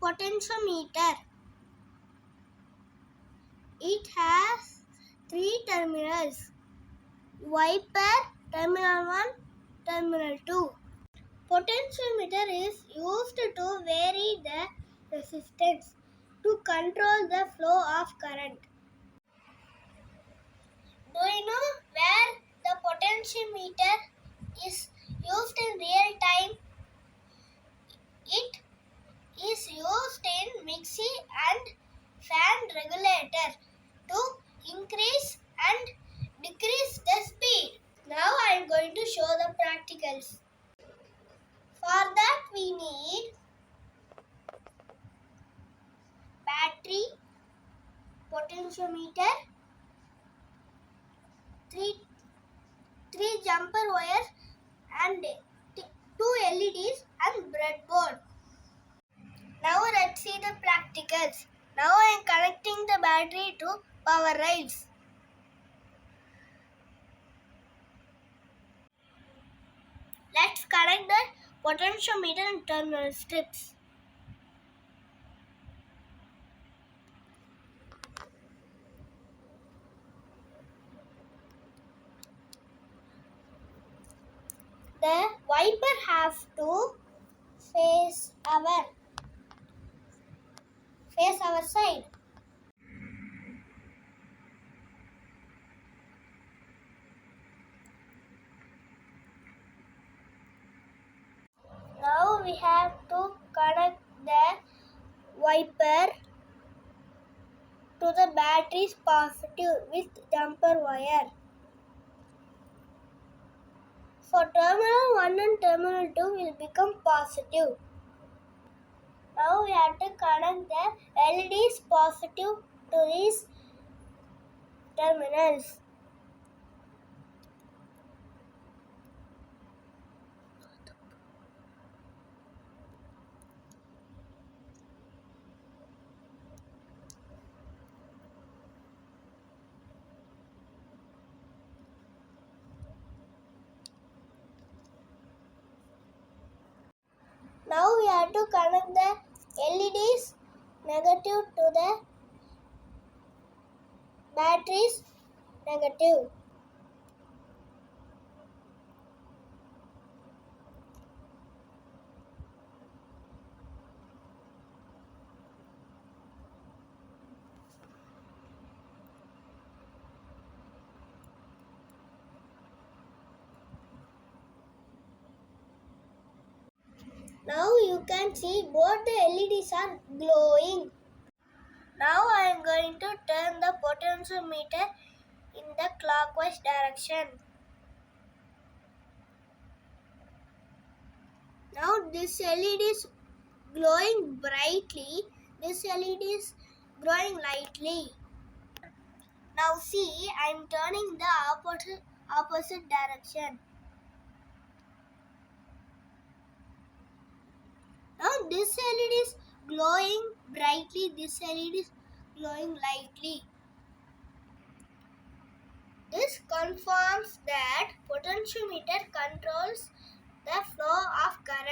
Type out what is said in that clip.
Potentiometer. It has 3 terminals. Wiper, terminal 1, terminal 2. Potentiometer is used to vary the resistance to control the flow of current. Do you know where the potentiometer is used in real time? It is used in Mixie and fan regulator to increase and decrease the speed. Now I am going to show the practicals. For that we need battery, potentiometer, three jumper wires and 2 LEDs and breadboard. Now let's see the practicals. Now I am connecting the battery to power rails. Let's connect the potentiometer and terminal strips. The wiper has to face our side. Now we have to connect the wiper to the battery's positive with jumper wire. For terminal 1 and terminal 2 will become positive. Now we have to connect the LEDs positive to these terminals. Now we have to connect the LEDs negative to the batteries negative. Now you can see both the LEDs are glowing. Now I am going to turn the potentiometer in the clockwise direction. Now this LED is glowing brightly, this LED is glowing lightly. Now see, I am turning the opposite direction. Now this LED is glowing brightly, this LED is glowing lightly. This confirms that potentiometer controls the flow of current.